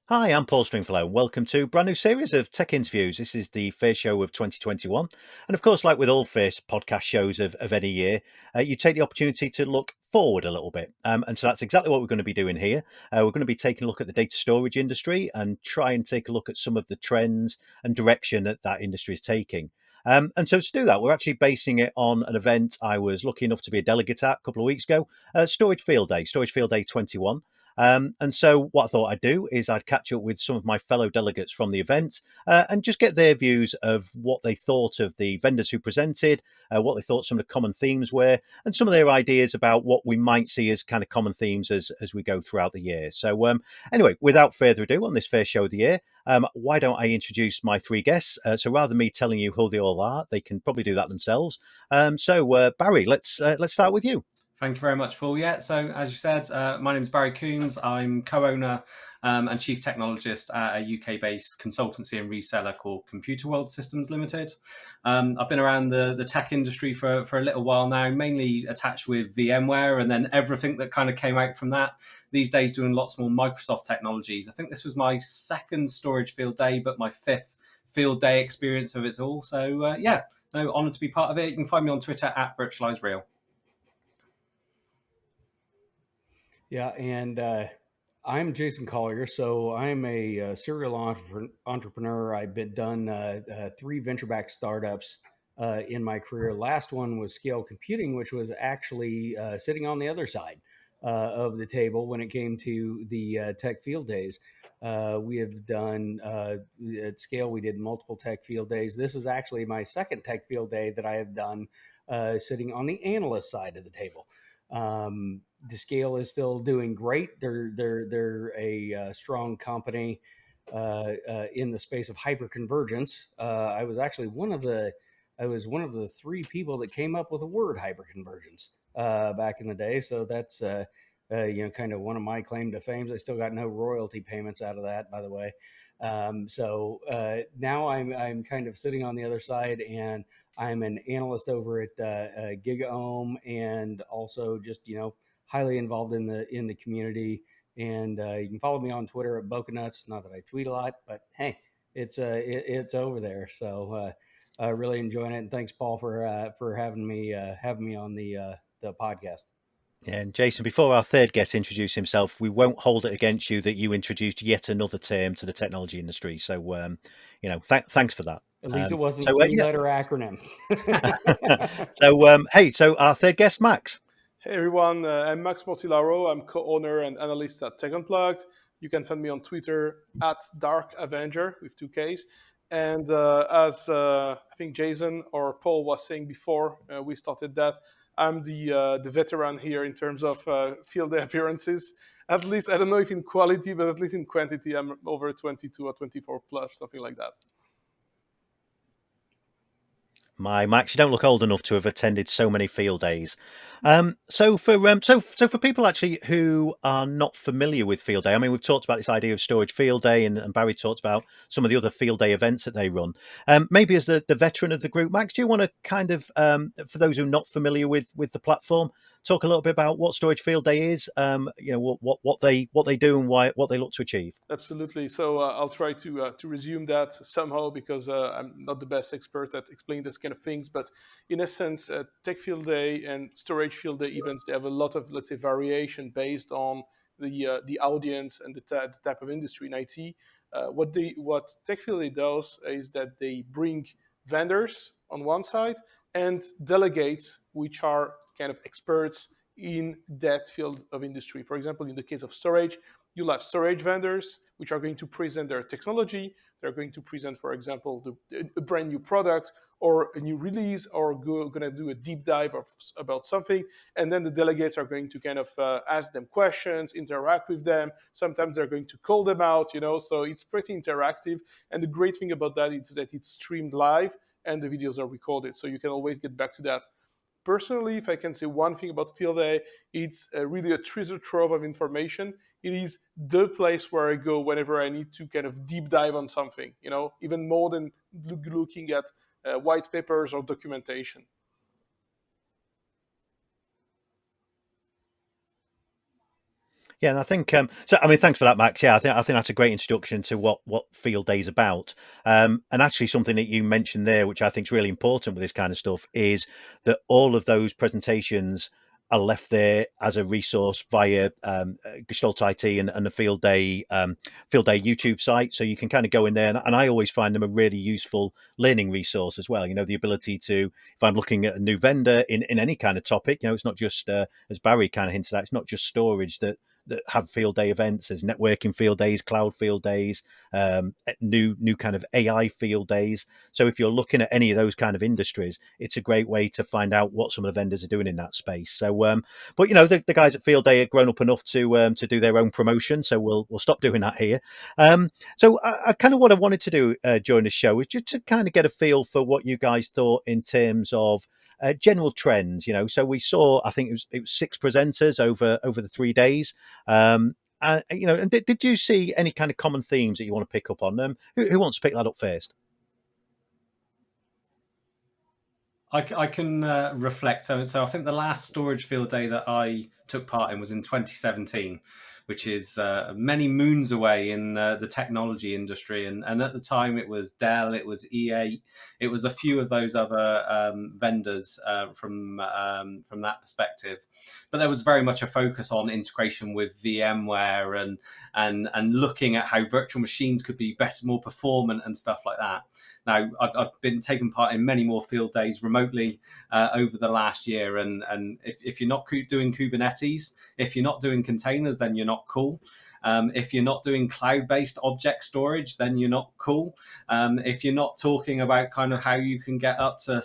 Hi, I'm Paul Stringfellow. Welcome to a brand new series of tech interviews. This is the first show of 2021. And of course, like with all first podcast shows of any year, you take the opportunity to look forward a little bit. And so that's exactly what we're going to be doing here. We're going to be taking a look at the data storage industry and try and take a look at some of the trends and direction that that industry is taking. And so to do that, we're actually basing it on an event I was lucky enough to be a delegate at a couple of weeks ago, Storage Field Day 21. And so what I thought I'd do is I'd catch up with some of my fellow delegates from the event and just get their views of what they thought of the vendors who presented, what they thought some of the common themes were, and some of their ideas about what we might see as kind of common themes as we go throughout the year. So anyway, without further ado, on this first show of the year, why don't I introduce my three guests? So rather than me telling you who they all are, they can probably do that themselves. So Barry, let's start with you. Thank you very much, Paul. Yeah, so as you said, my name is Barry Coombs. I'm co-owner and chief technologist at a UK-based consultancy and reseller called Computer World Systems Limited. I've been around the tech industry for a little while now, mainly attached with VMware and then everything that kind of came out from that. These days doing lots more Microsoft technologies. I think this was my second storage field day, but my fifth field day experience of it all. So honoured to be part of it. You can find me on Twitter at VirtualizeReal. Yeah, and I'm Jason Collier, so I'm a serial entrepreneur. I've done 3 venture-backed startups in my career. Last one was Scale Computing, which was actually sitting on the other side of the table when it came to the tech field days. We have done, at Scale, we did multiple tech field days. This is actually my second tech field day that I have done sitting on the analyst side of the table. The Scale is still doing great. They're a strong company in the space of hyperconvergence. I was actually one of the 3 people that came up with the word hyperconvergence back in the day. So that's kind of one of my claim to fame. I still got no royalty payments out of that, by the way. So now I'm kind of sitting on the other side, and I'm an analyst over at GigaOM, and also just highly involved in the community. And you can follow me on Twitter at Bocanuts. Not that I tweet a lot, but hey, it's over there. So really enjoying it, and thanks, Paul, for having me on the podcast. Yeah, and Jason, before our third guest introduces himself, we won't hold it against you that you introduced yet another term to the technology industry. So, thanks for that. At least it wasn't a 3-letter acronym. So our third guest, Max. Hey everyone, I'm Max Mortillaro. I'm co-owner and analyst at Tech Unplugged. You can find me on Twitter at Dark Avenger with 2 Ks. And as I think Jason or Paul was saying before we started that, I'm the veteran here in terms of field day appearances. At least, I don't know if in quality, but at least in quantity, I'm over 22 or 24 plus, something like that. My Max, you don't look old enough to have attended so many field days. So for people actually who are not familiar with field day, I mean, we've talked about this idea of storage field day, and Barry talked about some of the other field day events that they run. Maybe as the veteran of the group, Max, do you want to kind of, for those who are not familiar with the platform, talk a little bit about what Storage Field Day is, what they do and what they look to achieve? Absolutely. So I'll try to resume that somehow, because I'm not the best expert at explaining this kind of things. But in essence, Tech Field Day and Storage Field Day events, they have a lot of, let's say, variation based on the audience and the type of industry in IT. What Tech Field Day does is that they bring vendors on one side and delegates, which are kind of experts in that field of industry. For example, in the case of storage, you'll have storage vendors which are going to present their technology. They're going to present, for example, a brand new product or a new release, or going to do a deep dive about something. And then the delegates are going to kind of ask them questions, interact with them. Sometimes they're going to call them out, so it's pretty interactive. And the great thing about that is that it's streamed live and the videos are recorded. So you can always get back to that personally, if I can say one thing about Field Day, it's really a treasure trove of information. It is the place where I go whenever I need to kind of deep dive on something, even more than looking at white papers or documentation. Yeah, and I think so. I mean, thanks for that, Max. Yeah, I think that's a great introduction to what Field Day is about. And actually, something that you mentioned there, which I think is really important with this kind of stuff, is that all of those presentations are left there as a resource via Gestalt IT and the Field Day YouTube site. So you can kind of go in there, and I always find them a really useful learning resource as well. The ability to, if I'm looking at a new vendor in any kind of topic, it's not just as Barry kind of hinted at, it's not just storage that have field day events. There's networking field days, cloud field days, new kind of AI field days. So if you're looking at any of those kind of industries, it's a great way to find out what some of the vendors are doing in that space. So, but the guys at Field Day are grown up enough to do their own promotion. So we'll stop doing that here. So I kind of what I wanted to do during the show is just to kind of get a feel for what you guys thought in terms of general trends. So we saw, I think it was 6 presenters over the 3 days. And did you see any kind of common themes that you want to pick up on them? Who wants to pick that up first? I can reflect. So I think the last storage field day that I took part in was in 2017, which is many moons away in the technology industry. And at the time, it was Dell, it was E8, it was a few of those other vendors from that perspective. But there was very much a focus on integration with VMware and looking at how virtual machines could be better, more performant and stuff like that. Now, I've been taking part in many more field days remotely over the last year. And if you're not doing Kubernetes, if you're not doing containers, then you're not cool. If you're not doing cloud-based object storage, then you're not cool. If you're not talking about kind of how you can get up to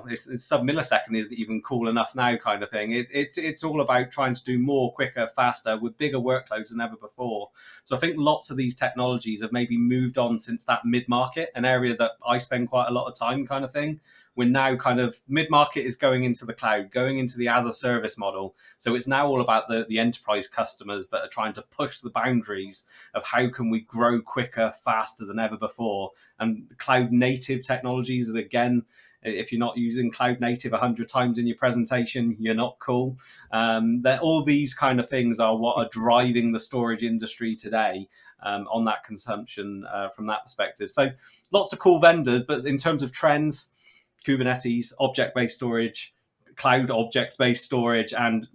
it's sub-millisecond isn't even cool enough now kind of thing. It's all about trying to do more, quicker, faster, with bigger workloads than ever before. So I think lots of these technologies have maybe moved on since that mid-market, an area that I spend quite a lot of time kind of thing. We're now kind of mid-market is going into the cloud, going into the as a service model. So it's now all about the enterprise customers that are trying to push the boundaries of how can we grow quicker, faster than ever before. And cloud native technologies that, again, if you're not using cloud native 100 times in your presentation, you're not cool. That all these kind of things are what are driving the storage industry today on that consumption from that perspective. So lots of cool vendors, but in terms of trends, Kubernetes, object-based storage, cloud object-based storage, and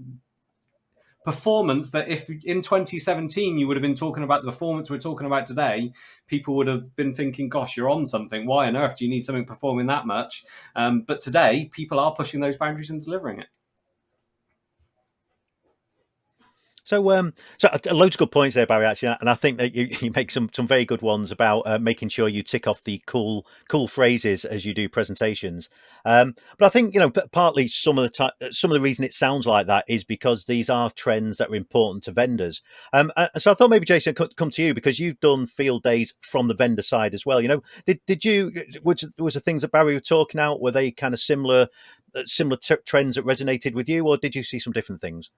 performance that if in 2017 you would have been talking about the performance we're talking about today, people would have been thinking, gosh, you're on something. Why on earth do you need something performing that much? But today, people are pushing those boundaries and delivering it. So, loads of good points there, Barry. Actually, and I think that you make some very good ones about making sure you tick off the cool phrases as you do presentations. But I think partly some of the reason it sounds like that is because these are trends that are important to vendors. So I thought maybe Jason could come to you because you've done field days from the vendor side as well. Did you was the things that Barry was talking out, were they kind of similar trends that resonated with you, or did you see some different things?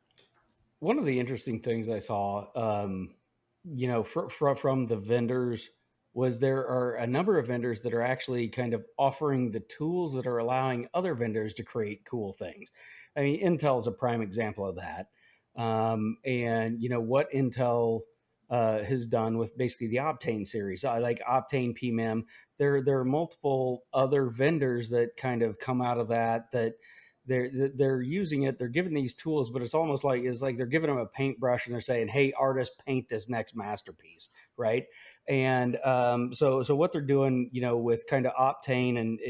One of the interesting things I saw, from the vendors was there are a number of vendors that are actually kind of offering the tools that are allowing other vendors to create cool things. I mean, Intel is a prime example of that. And what Intel has done with basically the Optane series, like Optane PMM. There are multiple other vendors that kind of come out of that they're using it. They're giving these tools, but it's like they're giving them a paintbrush and they're saying, "Hey, artist, paint this next masterpiece," right? And so what they're doing, with kind of Optane and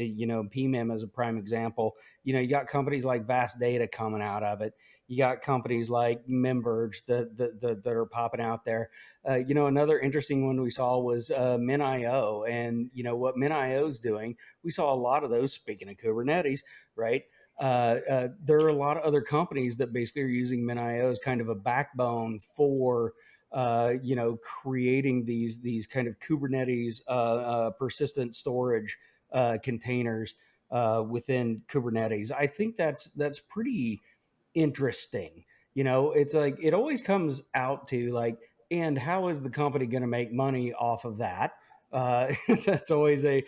PMM as a prime example, you got companies like Vast Data coming out of it. You got companies like Memverge that are popping out there. Another interesting one we saw was MinIO, and what MinIO is doing. We saw a lot of those. Speaking of Kubernetes, right? There are a lot of other companies that basically are using MinIO as kind of a backbone for creating these kind of Kubernetes persistent storage containers within Kubernetes. I think that's pretty interesting. It's like it always comes out to like, and how is the company going to make money off of that? That's always a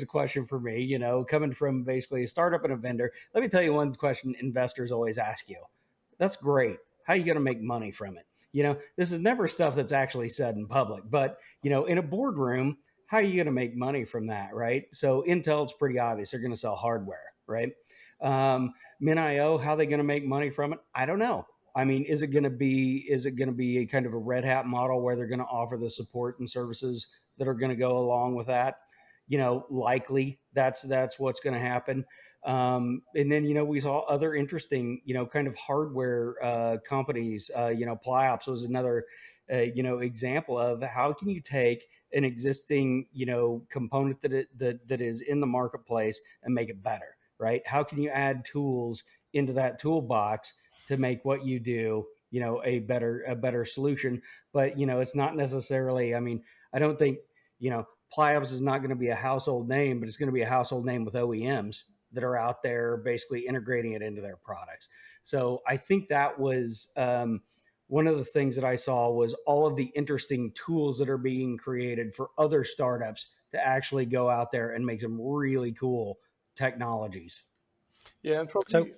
question for me. Coming from basically a startup and a vendor. Let me tell you one question investors always ask you. That's great. How are you going to make money from it? This is never stuff that's actually said in public, but in a boardroom, how are you going to make money from that, right? So Intel's pretty obvious; they're going to sell hardware, right? MinIO, how are they going to make money from it? I don't know. I mean, is it going to be a kind of a Red Hat model where they're going to offer the support and services that are going to go along with that? Likely that's what's going to happen. And then we saw other interesting kind of hardware companies. Pliops was another example of how can you take an existing component that is in the marketplace and make it better, right? How can you add tools into that toolbox to make what you do a better solution? But it's not necessarily, I mean, I don't think Pliops is not going to be a household name, but it's going to be a household name with OEMs that are out there basically integrating it into their products. So I think that was one of the things that I saw was all of the interesting tools that are being created for other startups to actually go out there and make some really cool technologies. Yeah, and So, probably.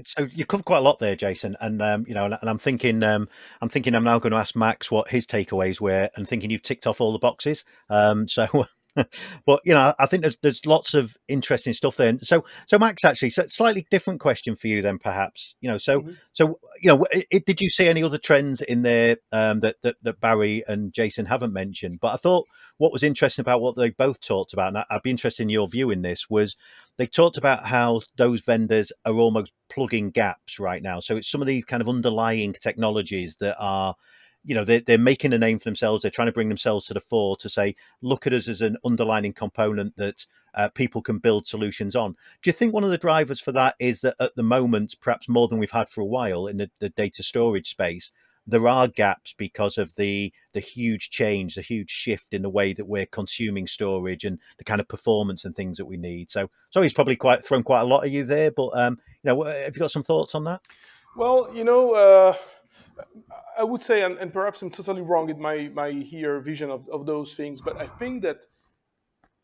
so you covered quite a lot there, Jason, and and I'm thinking, I'm now going to ask Max what his takeaways were, and thinking you've ticked off all the boxes. So, but I think there's lots of interesting stuff there. And so Max, actually, so slightly different question for you then, perhaps. Mhm. Did you see any other trends in there that Barry and Jason haven't mentioned? But I thought what was interesting about what they both talked about, and I'd be interested in your view in this, was they talked about how those vendors are almost plugging gaps right now. So it's some of these kind of underlying technologies that are, they're making a name for themselves. They're trying to bring themselves to the fore to say, look at us as an underlining component that people can build solutions on. Do you think one of the drivers for that is that at the moment, perhaps more than we've had for a while in the data storage space, there are gaps because of the huge change, the huge shift in the way that we're consuming storage and the kind of performance and things that we need. So he's probably thrown quite a lot at you there, but have you got some thoughts on that? Well, I would say, and perhaps I'm totally wrong in my here vision of those things, but I think that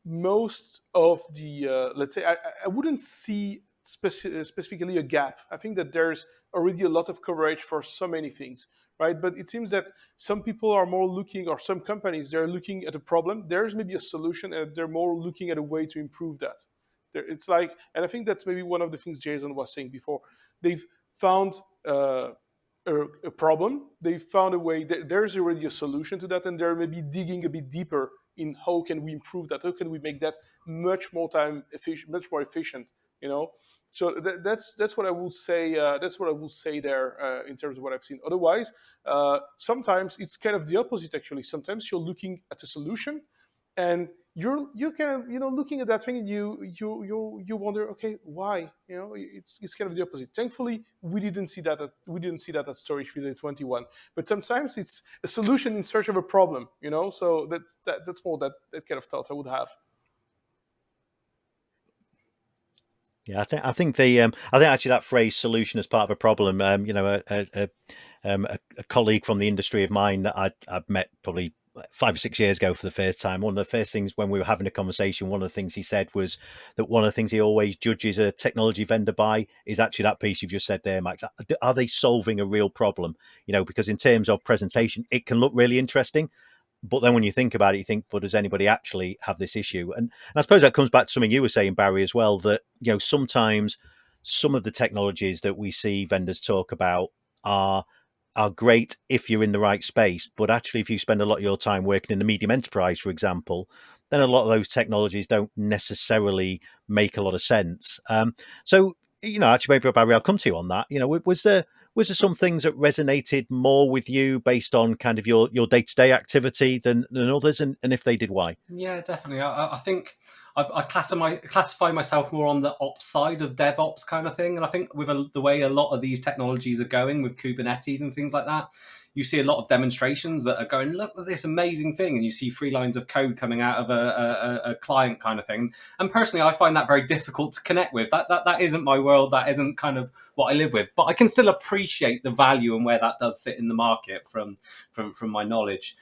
most of the let's say I wouldn't see specifically a gap. I think that there's already a lot of coverage for so many things, right? But it seems that some people are more looking, or some companies, they're looking at a problem, there's maybe a solution, and they're more looking at a way to improve that. It's like, and I think that's maybe one of the things Jason was saying before. They've found a problem, they found a way, there's already a solution to that, and they're maybe digging a bit deeper in how can we improve that, how can we make that much more time efficient, much more efficient. So that's what I will say. That's what I will say there in terms of what I've seen. Otherwise, sometimes it's kind of the opposite. Actually, sometimes you're looking at a solution, and you're kind of looking at that thing, and you wonder, okay, why? It's kind of the opposite. Thankfully, we didn't see that at Storage Field 21. But sometimes it's a solution in search of a problem. So that's more that kind of thought I would have. Yeah, I think actually that phrase "solution as part of a problem." A colleague from the industry of mine that I'd met probably 5 or 6 years ago for the first time. One of the first things when we were having a conversation, one of the things he said was that one of the things he always judges a technology vendor by is actually that piece you've just said there, Max. Are they solving a real problem? Because in terms of presentation, it can look really interesting. But then when you think about it, you think, but does anybody actually have this issue? And I suppose that comes back to something you were saying, Barry, as well, that, sometimes some of the technologies that we see vendors talk about are great if you're in the right space. But actually, if you spend a lot of your time working in the medium enterprise, for example, then a lot of those technologies don't necessarily make a lot of sense. So, actually, maybe Barry, I'll come to you on that. Was there some things that resonated more with you based on kind of your day-to-day activity than others? And if they did, why? Yeah, definitely. I think I classify myself more on the ops side of DevOps kind of thing. And I think with the way a lot of these technologies are going with Kubernetes and things like that, you see a lot of demonstrations that are going, look at this amazing thing, and you see 3 lines of code coming out of a client kind of thing. And personally, I find that very difficult to connect with. That isn't my world. That isn't kind of what I live with. But I can still appreciate the value and where that does sit in the market from my knowledge.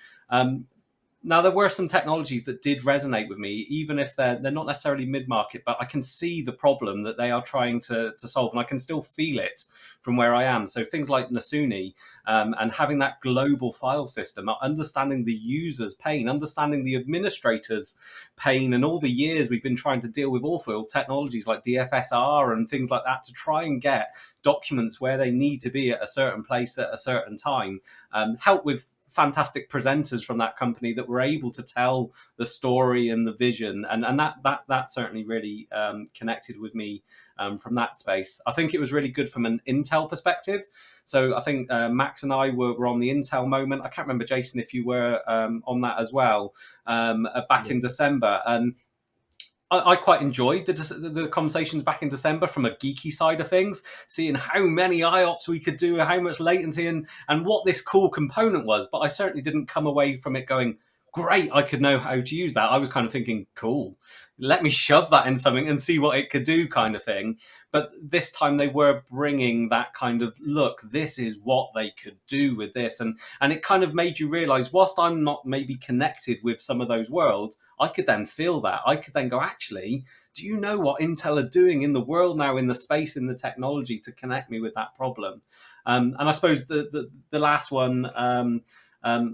Now, there were some technologies that did resonate with me, even if they're not necessarily mid-market, but I can see the problem that they are trying to solve, and I can still feel it from where I am. So things like Nasuni, and having that global file system, understanding the user's pain, understanding the administrator's pain, and all the years we've been trying to deal with awful technologies like DFSR and things like that to try and get documents where they need to be at a certain place at a certain time, help with fantastic presenters from that company that were able to tell the story and the vision, and that certainly really connected with me from that space. I think it was really good from an Intel perspective. So I think Max and I were on the Intel moment. I can't remember, Jason, if you were on that as well, back in December. And I quite enjoyed the conversations back in December from a geeky side of things, seeing how many IOPS we could do, how much latency, and what this cool component was. But I certainly didn't come away from it going, great, I could know how to use that. I was kind of thinking, cool, let me shove that in something and see what it could do kind of thing. But this time they were bringing that kind of, look, this is what they could do with this. And it kind of made you realize, whilst I'm not maybe connected with some of those worlds, I could then feel that. I could then go, actually, do you know what Intel are doing in the world now, in the space, in the technology to connect me with that problem? And I suppose the last one, there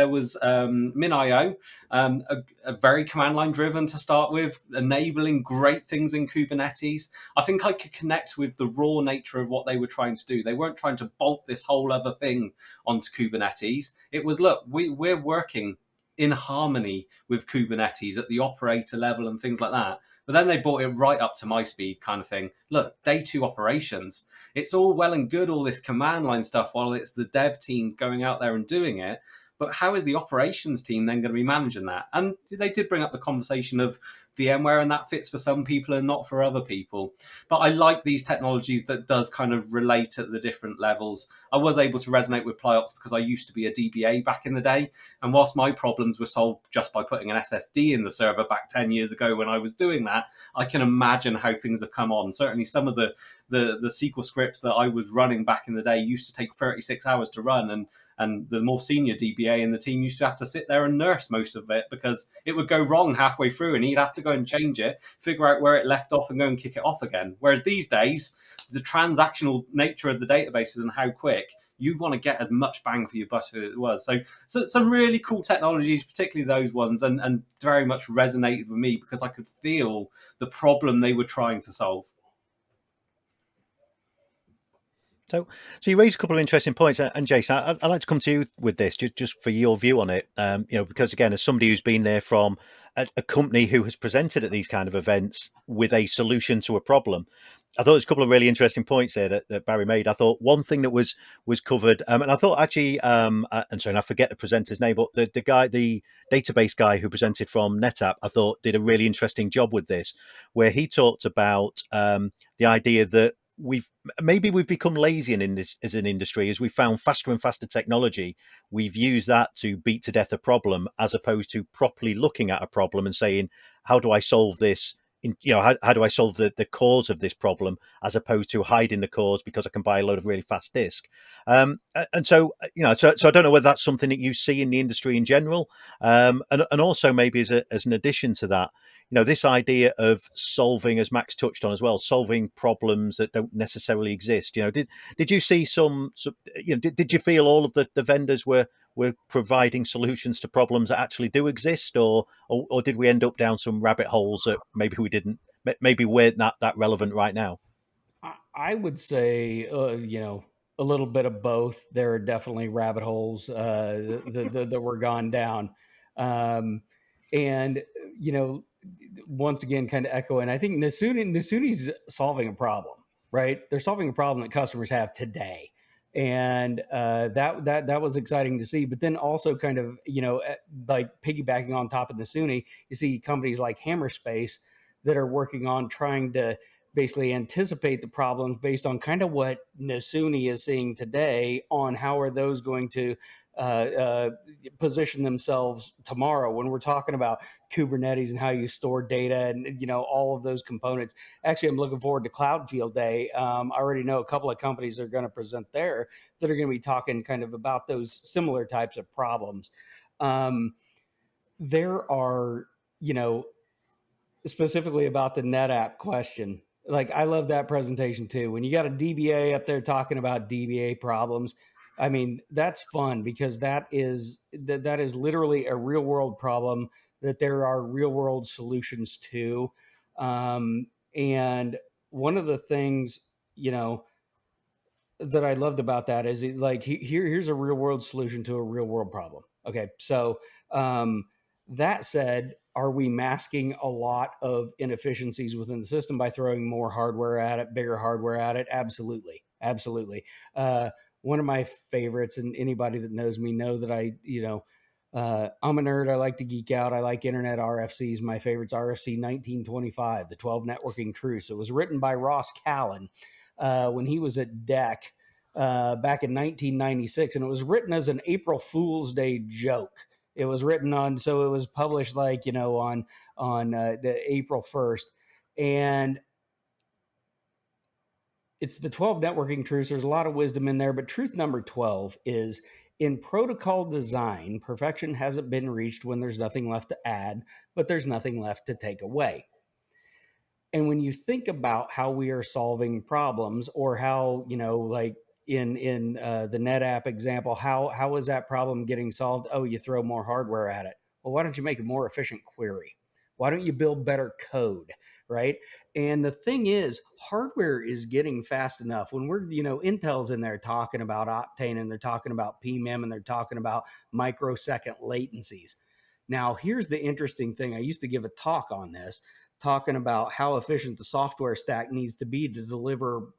was MinIO, a very command line driven to start with, enabling great things in Kubernetes. I think I could connect with the raw nature of what they were trying to do. They weren't trying to bolt this whole other thing onto Kubernetes. It was, look, we're working in harmony with Kubernetes at the operator level and things like that. But then they brought it right up to my speed kind of thing. Look, day 2 operations. It's all well and good, all this command line stuff, while it's the dev team going out there and doing it. But how is the operations team then going to be managing that? And they did bring up the conversation of VMware, and that fits for some people and not for other people. But I like these technologies that does kind of relate at the different levels. I was able to resonate with PlyOps because I used to be a DBA back in the day. And whilst my problems were solved just by putting an SSD in the server back 10 years ago when I was doing that, I can imagine how things have come on. Certainly some of the SQL scripts that I was running back in the day used to take 36 hours to run, and the more senior DBA in the team used to have to sit there and nurse most of it because it would go wrong halfway through and he'd have to go and change it, figure out where it left off and go and kick it off again. Whereas these days, the transactional nature of the databases and how quick, you want to get as much bang for your buck as it was. So some really cool technologies, particularly those ones, and very much resonated with me because I could feel the problem they were trying to solve. So you raised a couple of interesting points, and Jason, I'd like to come to you with this, just for your view on it. Because again, as somebody who's been there from a company who has presented at these kind of events with a solution to a problem, I thought there's a couple of really interesting points there that Barry made. I thought one thing that was covered, and I thought actually, and I forget the presenter's name, but the database guy who presented from NetApp, I thought did a really interesting job with this, where he talked about the idea that we've become lazy in this as an industry as we found faster and faster technology. We've used that to beat to death a problem as opposed to properly looking at a problem and saying, how do I solve this? How do I solve the cause of this problem, as opposed to hiding the cause because I can buy a load of really fast disk. And so I don't know whether that's something that you see in the industry in general, and also maybe as an addition to that, this idea of solving, as Max touched on as well, solving problems that don't necessarily exist. Did you see did you feel all of the vendors were providing solutions to problems that actually do exist, or did we end up down some rabbit holes that maybe weren't that relevant right now? I would say, a little bit of both. There are definitely rabbit holes that were gone down. And, once again, kind of echoing, I think Nasuni's solving a problem, right? They're solving a problem that customers have today. And that was exciting to see. But then also kind of, like piggybacking on top of Nasuni, you see companies like Hammerspace that are working on trying to basically anticipate the problems based on kind of what Nasuni is seeing today on how are those going to position themselves tomorrow when we're talking about Kubernetes and how you store data and all of those components. Actually, I'm looking forward to Cloud Field Day. I already know a couple of companies are going to present there that are going to be talking kind of about those similar types of problems. There are, specifically about the NetApp question. Like, I love that presentation too. When you got a DBA up there talking about DBA problems, I mean, that's fun because that is literally a real world problem that there are real world solutions to. And one of the things, that I loved about that is here's a real world solution to a real world problem. Okay. So, that said, are we masking a lot of inefficiencies within the system by throwing more hardware at it, bigger hardware at it? Absolutely. Absolutely. One of my favorites, and anybody that knows me know that I'm a nerd. I like to geek out. I like internet RFCs. My favorite's RFC 1925, the 12 networking truths. It was written by Ross Callan when he was at DEC back in 1996, and it was written as an April Fool's Day joke. It was written so it was published on the April 1st, and it's the 12 networking truths. There's a lot of wisdom in there, but truth number 12 is: in protocol design, perfection hasn't been reached when there's nothing left to add, but there's nothing left to take away. And when you think about how we are solving problems, or how, like in the NetApp example, how is that problem getting solved? Oh, you throw more hardware at it. Well, why don't you make a more efficient query? Why don't you build better code, right? And the thing is, hardware is getting fast enough. When we're, Intel's in there talking about Optane, and they're talking about PMEM, and they're talking about microsecond latencies. Now, here's the interesting thing. I used to give a talk on this, talking about how efficient the software stack needs to be to deliver,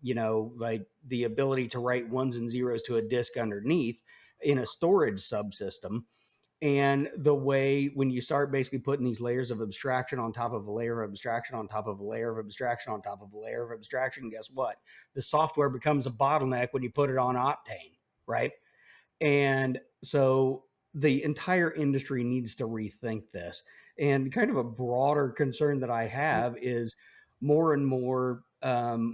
like the ability to write ones and zeros to a disk underneath in a storage subsystem. And the way when you start basically putting these layers of abstraction on top of a layer of abstraction on top of a layer of abstraction on top of a layer of abstraction, guess what? The software becomes a bottleneck when you put it on Optane, right? And so the entire industry needs to rethink this. And kind of a broader concern that I have is more and more,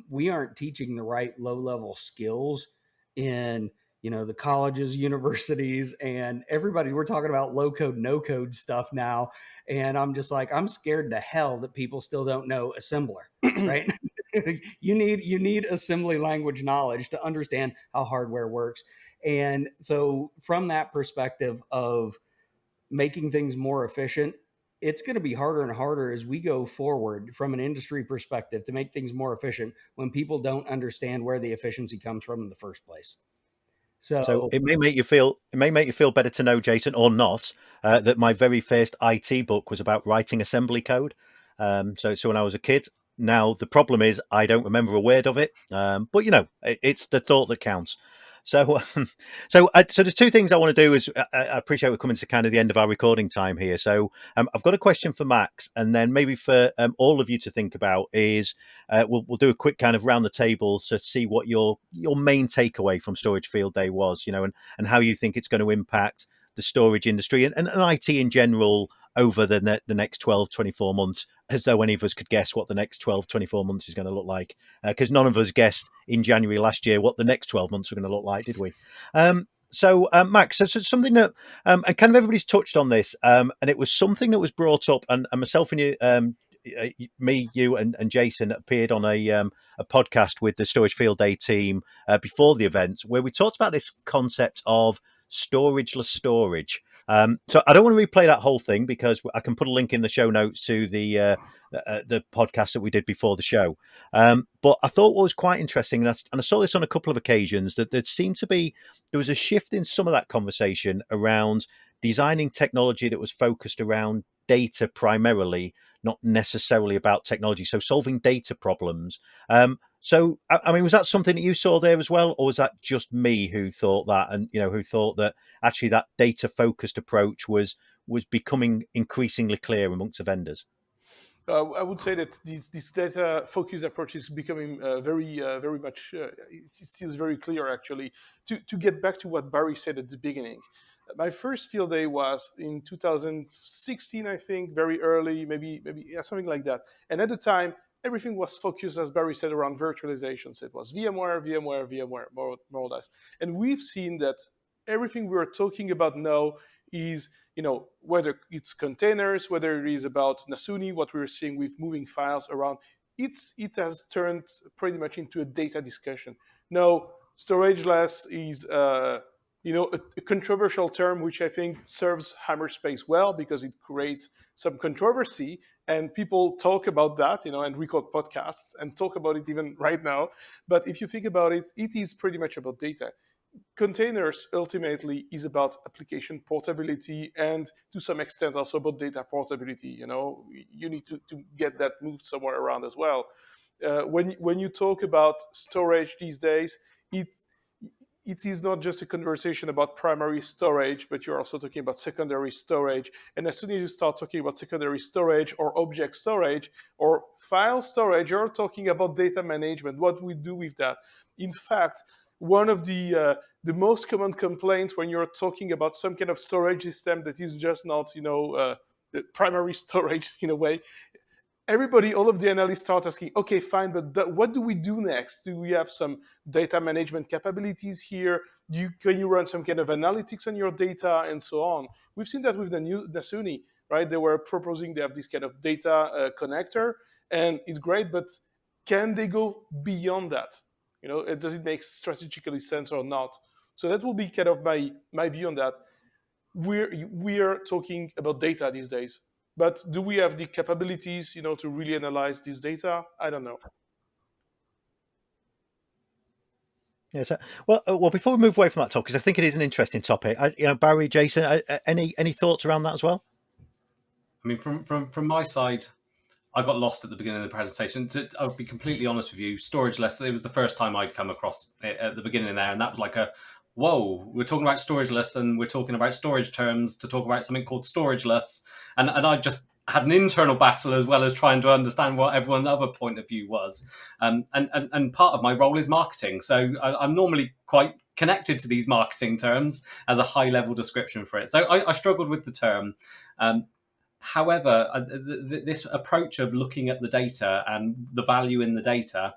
we aren't teaching the right low-level skills in the colleges, universities, and everybody. We're talking about low code, no code stuff now, and I'm just like, I'm scared to hell that people still don't know assembler, right? You need assembly language knowledge to understand how hardware works. And so from that perspective of making things more efficient, it's going to be harder and harder as we go forward from an industry perspective to make things more efficient when people don't understand where the efficiency comes from in the first place. So it may make you feel better to know, Jason, or not, that my very first IT book was about writing assembly code. So when I was a kid. Now the problem is I don't remember a word of it, but it's the thought that counts. So there's two things I want to do. Is I appreciate we're coming to kind of the end of our recording time here. So I've got a question for Max, and then maybe for all of you to think about is we'll do a quick kind of round the table to see what your main takeaway from Storage Field Day was, and how you think it's going to impact the storage industry and IT in general over the next 12, 24 months, as though any of us could guess what the next 12, 24 months is going to look like. Because none of us guessed in January last year what the next 12 months were going to look like, did we? Max, so something that, and kind of everybody's touched on this, and it was something that was brought up, and myself and you, me, you, and Jason appeared on a podcast with the Storage Field Day team before the event, where we talked about this concept of storageless storage. So I don't want to replay that whole thing because I can put a link in the show notes to the podcast that we did before the show. But I thought what was quite interesting, and I saw this on a couple of occasions, that there was a shift in some of that conversation around designing technology that was focused around data primarily, not necessarily about technology. So solving data problems. So, I mean, was that something that you saw there as well, or was that just me who thought that, and who thought that actually that data-focused approach was becoming increasingly clear amongst the vendors? I would say that this data focused approach is becoming very much. It seems very clear actually. To get back to what Barry said at the beginning, my first field day was in 2016, I think, very early, maybe yeah, something like that. And at the time, everything was focused, as Barry said, around virtualization. So it was VMware, more or less. And we've seen that everything we're talking about now is, whether it's containers, whether it is about Nasuni, what we're seeing with moving files around, it has turned pretty much into a data discussion. Now, storageless is a controversial term, which I think serves Hammerspace well because it creates some controversy, and people talk about that, and record podcasts and talk about it even right now. But if you think about it, it is pretty much about data. Containers ultimately is about application portability and to some extent also about data portability. You need to get that moved somewhere around as well. When you talk about storage these days, it is not just a conversation about primary storage, but you're also talking about secondary storage. And as soon as you start talking about secondary storage or object storage or file storage, you're talking about data management, what we do with that. In fact, one of the most common complaints when you're talking about some kind of storage system that is just not, the primary storage in a way, all of the analysts start asking, okay, fine, but what do we do next? Do we have some data management capabilities here? Can you run some kind of analytics on your data and so on? We've seen that with the new Nasuni, right? They were proposing they have this kind of data connector, and it's great, but can they go beyond that? Does it make strategically sense or not? So that will be kind of my view on that. We are talking about data these days, but do we have the capabilities, to really analyze this data? I don't know. Yeah. So, well, before we move away from that topic, because I think it is an interesting topic. Barry, Jason, any thoughts around that as well? I mean, from my side, I got lost at the beginning of the presentation. I'll be completely honest with you. Storageless, it was the first time I'd come across it at the beginning there, and that was like whoa, we're talking about storageless and we're talking about storage terms to talk about something called storageless. And I just had an internal battle as well as trying to understand what everyone's other point of view was. And part of my role is marketing. So I'm normally quite connected to these marketing terms as a high level description for it. So I struggled with the term. However, this approach of looking at the data and the value in the data,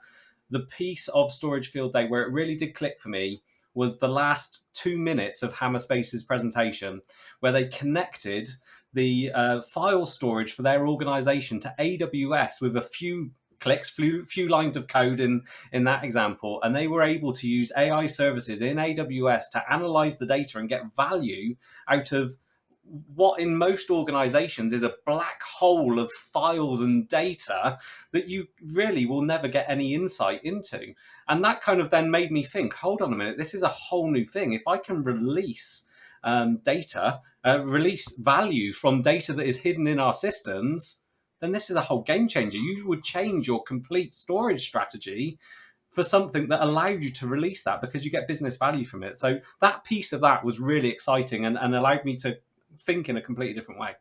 the piece of Storage Field Day where it really did click for me was the last 2 minutes of Hammerspace's presentation, where they connected the file storage for their organization to AWS with a few clicks, few lines of code in that example, and they were able to use AI services in AWS to analyze the data and get value out of what in most organizations is a black hole of files and data that you really will never get any insight into. And that kind of then made me think, hold on a minute, this is a whole new thing. If I can release data, release value from data that is hidden in our systems, then this is a whole game changer. You would change your complete storage strategy for something that allowed you to release that because you get business value from it. So that piece of that was really exciting and allowed me to think in a completely different way.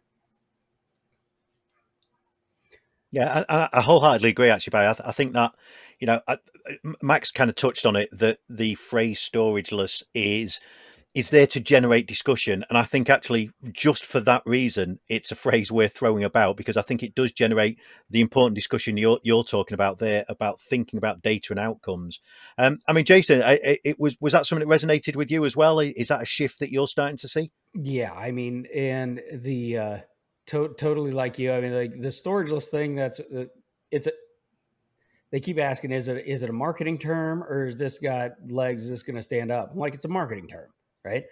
Yeah, I wholeheartedly agree, actually, Barry. I think that, Max kind of touched on it, that the phrase storageless is there to generate discussion. And I think actually just for that reason, it's a phrase we're throwing about, because I think it does generate the important discussion you're talking about there, about thinking about data and outcomes. I mean, Jason, was that something that resonated with you as well? Is that a shift that you're starting to see? Yeah, I mean, and the totally like you. I mean, like the storageless thing. They keep asking, is it a marketing term or is this got legs? Is this going to stand up? I'm like, it's a marketing term, right?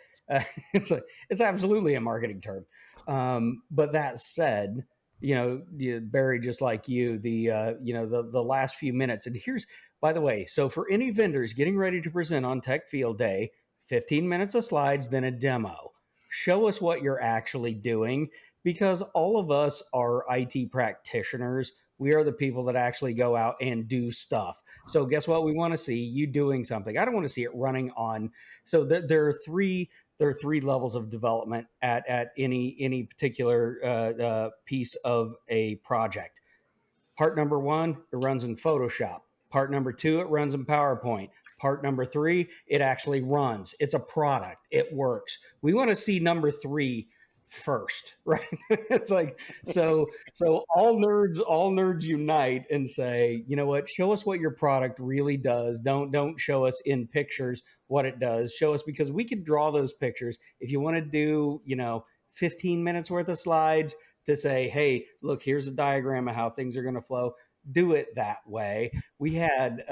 It's absolutely a marketing term. But that said, Barry, just like you, the last few minutes. And here's, by the way, so for any vendors getting ready to present on Tech Field Day, 15 minutes of slides, then a demo. Show us what you're actually doing, because all of us are IT practitioners. We are the people that actually go out and do stuff. So guess what? We want to see you doing something. I don't want to see it running on. So there are three levels of development at any particular piece of a project. Part number 1, it runs in Photoshop. Part number 2, it runs in PowerPoint. Part number 3, it actually runs. It's a product. It works. We want to see number 3 first, right? It's like, so all nerds unite and say, you know what, show us what your product really does. Don't show us in pictures what it does. Show us, because we can draw those pictures. If you want to do, 15 minutes worth of slides to say, hey, look, here's a diagram of how things are going to flow, do it that way. We had,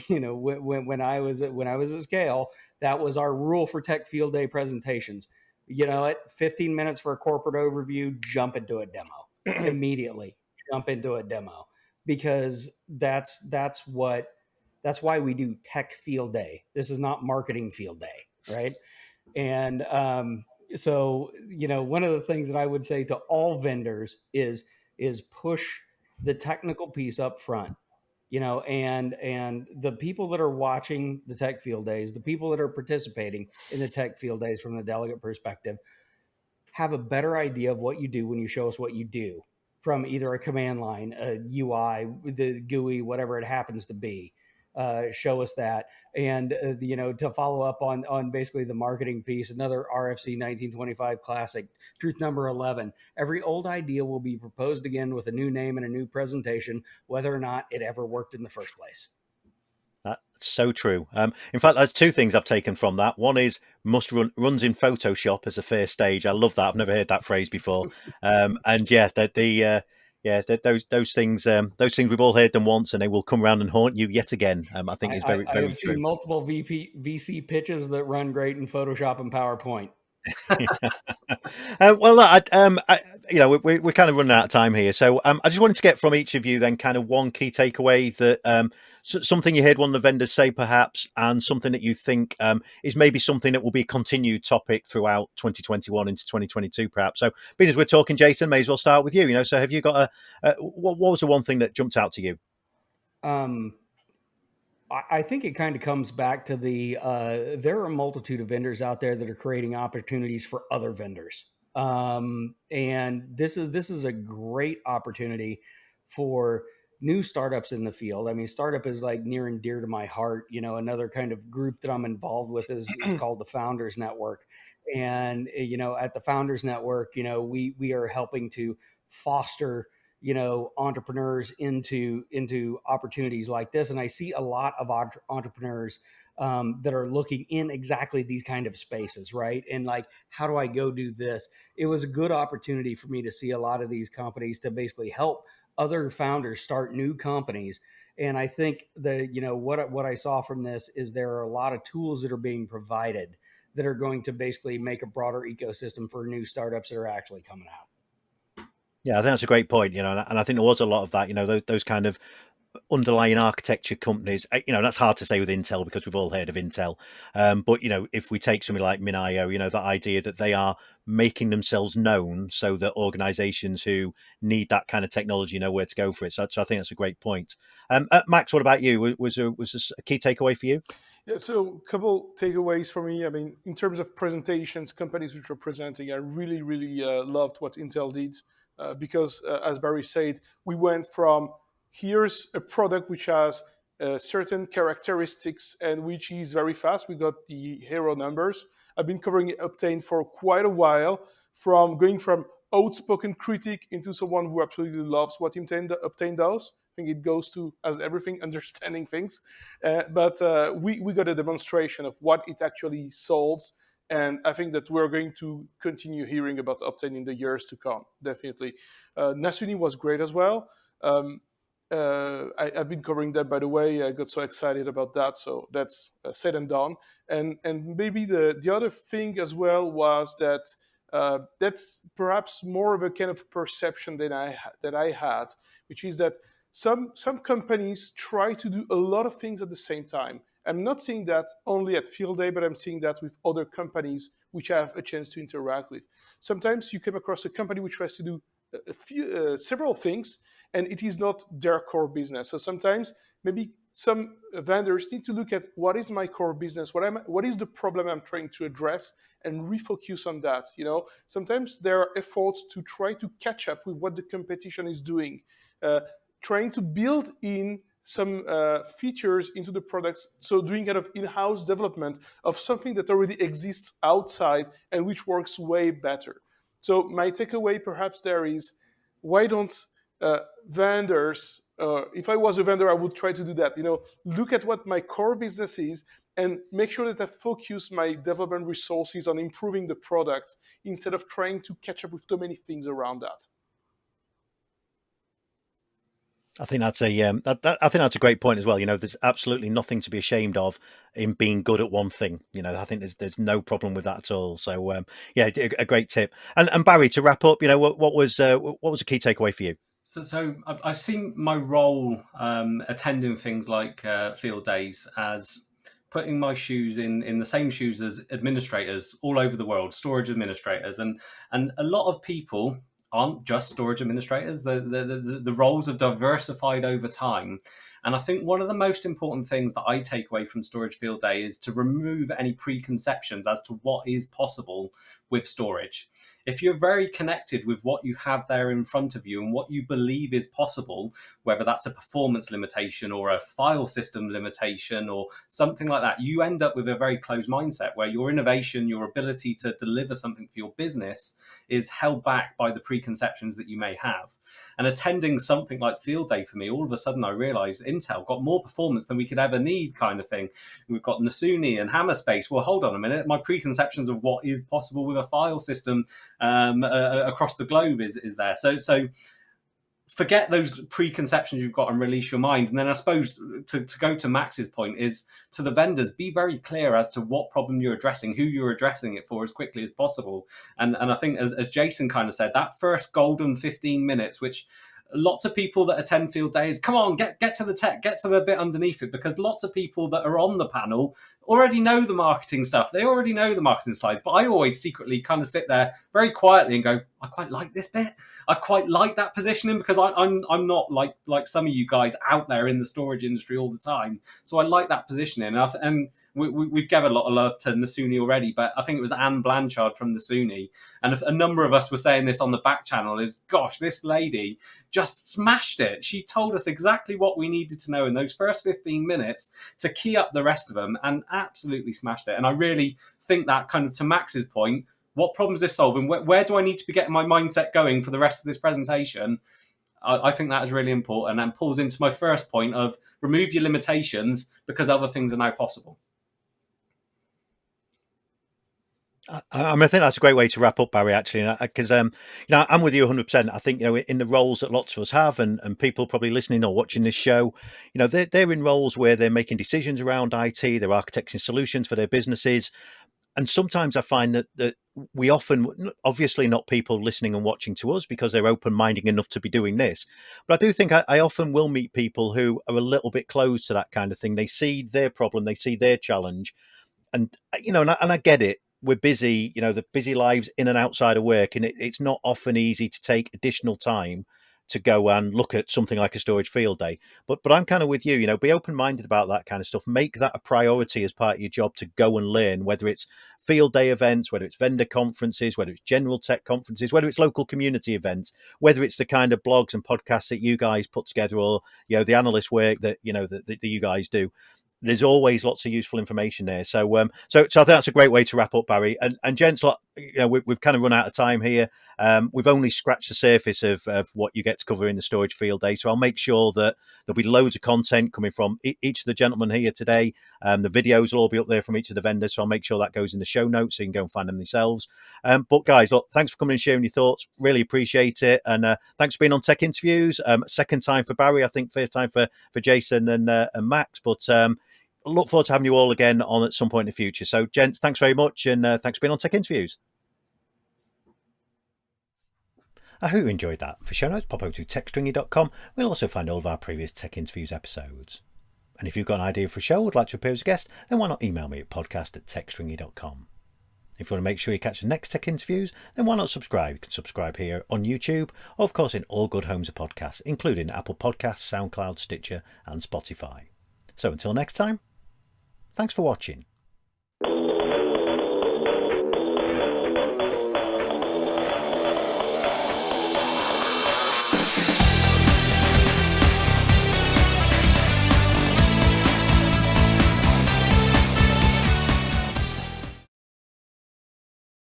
when I was at Scale, that was our rule for Tech Field Day presentations. At 15 minutes for a corporate overview, jump into a demo immediately. Jump into a demo, because that's why we do Tech Field Day. This is not Marketing Field Day, right? And so, one of the things that I would say to all vendors is push the technical piece up front. And the people that are watching the Tech Field Days, the people that are participating in the Tech Field Days from the delegate perspective, have a better idea of what you do when you show us what you do, from either a command line, a UI, the GUI, whatever it happens to be. Show us that. And, to follow up on basically the marketing piece, another RFC 1925 classic, truth number 11. Every old idea will be proposed again with a new name and a new presentation, whether or not it ever worked in the first place. That's so true. In fact, there's two things I've taken from that. One is runs in Photoshop as a first stage. I love that. I've never heard that phrase before. And yeah, those things we've all heard them once, and they will come around and haunt you yet again. I think is very, I very have true. seen multiple VC pitches that run great in Photoshop and PowerPoint. Well, we're kind of running out of time here, so I just wanted to get from each of you then kind of one key takeaway that something you heard one of the vendors say perhaps, and something that you think is maybe something that will be a continued topic throughout 2021 into 2022 perhaps. So being as we're talking, Jason, may as well start with you. So have you got what was the one thing that jumped out to you? I think it kind of comes back to there are a multitude of vendors out there that are creating opportunities for other vendors. And this is a great opportunity for new startups in the field. I mean, startup is like near and dear to my heart. Another kind of group that I'm involved with is called the Founders Network. And, at the Founders Network, we are helping to foster entrepreneurs into opportunities like this. And I see a lot of entrepreneurs that are looking in exactly these kind of spaces, right? And like, how do I go do this? It was a good opportunity for me to see a lot of these companies to basically help other founders start new companies. And I think what I saw from this is there are a lot of tools that are being provided that are going to basically make a broader ecosystem for new startups that are actually coming out. Yeah, I think that's a great point, and I think there was a lot of that, those kind of underlying architecture companies. That's hard to say with Intel because we've all heard of Intel. But, if we take something like MinIO, that idea that they are making themselves known so that organizations who need that kind of technology know where to go for it. So I think that's a great point. Max, what about you? Was this a key takeaway for you? Yeah, so a couple takeaways for me. I mean, in terms of presentations, companies which are presenting, I really, really loved what Intel did because, as Barry said, we went from here's a product which has certain characteristics and which is very fast. We got the hero numbers. I've been covering Optane for quite a while, from going from outspoken critic into someone who absolutely loves what Optane does. I think it goes to, as everything, understanding things. But we got a demonstration of what it actually solves. And I think that we're going to continue hearing about Optane in the years to come, definitely. Nasuni was great as well. I've been covering that, by the way. I got so excited about that. So that's said and done. And maybe the other thing as well was that that's perhaps more of a kind of perception that I had, which is that some companies try to do a lot of things at the same time. I'm not seeing that only at Field Day, but I'm seeing that with other companies which I have a chance to interact with. Sometimes you come across a company which tries to do several things, and it is not their core business. So sometimes maybe some vendors need to look at what is my core business, what is the problem I'm trying to address, and refocus on that. Sometimes there are efforts to try to catch up with what the competition is doing. trying to build in some features into the products, so doing kind of in-house development of something that already exists outside and which works way better. So my takeaway perhaps there is, why don't vendors, if I was a vendor, I would try to do that. Look at what my core business is and make sure that I focus my development resources on improving the product instead of trying to catch up with too many things around that. I think that's a great point as well. There's absolutely nothing to be ashamed of in being good at one thing. I think there's no problem with that at all. So yeah, a great tip. And Barry, to wrap up, what was a key takeaway for you? So I've seen my role attending things like field days as putting my shoes in the same shoes as administrators all over the world, storage administrators, and a lot of people aren't just storage administrators. The roles have diversified over time. And I think one of the most important things that I take away from Storage Field Day is to remove any preconceptions as to what is possible with storage. If you're very connected with what you have there in front of you and what you believe is possible, whether that's a performance limitation or a file system limitation or something like that, you end up with a very closed mindset where your innovation, your ability to deliver something for your business is held back by the preconceptions that you may have. And attending something like Field Day for me, all of a sudden I realized Intel got more performance than we could ever need, kind of thing. We've got Nasuni and Hammerspace. Well, hold on a minute. My preconceptions of what is possible with a file system across the globe is there. So forget those preconceptions you've got and release your mind. And then I suppose to go to Max's point is to the vendors, be very clear as to what problem you're addressing, who you're addressing it for as quickly as possible. And I think as Jason kind of said, that first golden 15 minutes, which lots of people that attend field days, come on, get to the tech, get to the bit underneath it, because lots of people that are on the panel already know the marketing stuff. They already know the marketing slides, but I always secretly kind of sit there very quietly and go, I quite like this bit. I quite like that positioning, because I'm not like some of you guys out there in the storage industry all the time. So I like that positioning. And we've given a lot of love to Nasuni already, but I think it was Anne Blanchard from Nasuni. And a number of us were saying this on the back channel is, gosh, this lady just smashed it. She told us exactly what we needed to know in those first 15 minutes to key up the rest of them, and absolutely smashed it. And I really think that, kind of to Max's point, what problems is solving? Where do I need to be getting my mindset going for the rest of this presentation? I think that is really important, and pulls into my first point of remove your limitations because other things are now possible. I think that's a great way to wrap up, Barry, actually, because I'm with you 100%. I think in the roles that lots of us have, and people probably listening or watching this show, they're in roles where they're making decisions around IT, they're architecting solutions for their businesses. And sometimes I find that we often, obviously not people listening and watching to us because they're open-minded enough to be doing this, but I do think I often will meet people who are a little bit closed to that kind of thing. They see their problem, they see their challenge, and and I get it. We're busy, the busy lives in and outside of work, and it's not often easy to take additional time to go and look at something like a storage field day. But I'm kind of with you, be open-minded about that kind of stuff. Make that a priority as part of your job to go and learn, whether it's field day events, whether it's vendor conferences, whether it's general tech conferences, whether it's local community events, whether it's the kind of blogs and podcasts that you guys put together, or, the analyst work that, that you guys do. There's always lots of useful information there. So I think that's a great way to wrap up, Barry. And gents, we've kind of run out of time here. We've only scratched the surface of what you get to cover in the storage field day. So I'll make sure that there'll be loads of content coming from each of the gentlemen here today. The videos will all be up there from each of the vendors. So I'll make sure that goes in the show notes so you can go and find them yourselves. But guys, look, thanks for coming and sharing your thoughts. Really appreciate it. And thanks for being on Tech Interviews. Second time for Barry, I think first time for Jason and Max. But I look forward to having you all again on at some point in the future. So, gents, thanks very much, and thanks for being on Tech Interviews. I hope you enjoyed that. For show notes, pop over to techstringy.com. We'll also find all of our previous Tech Interviews episodes. And if you've got an idea for a show or would like to appear as a guest, then why not email me at podcast@techstringy.com. If you want to make sure you catch the next Tech Interviews, then why not subscribe? You can subscribe here on YouTube, or of course in all good homes of podcasts, including Apple Podcasts, SoundCloud, Stitcher, and Spotify. So until next time, thanks for watching.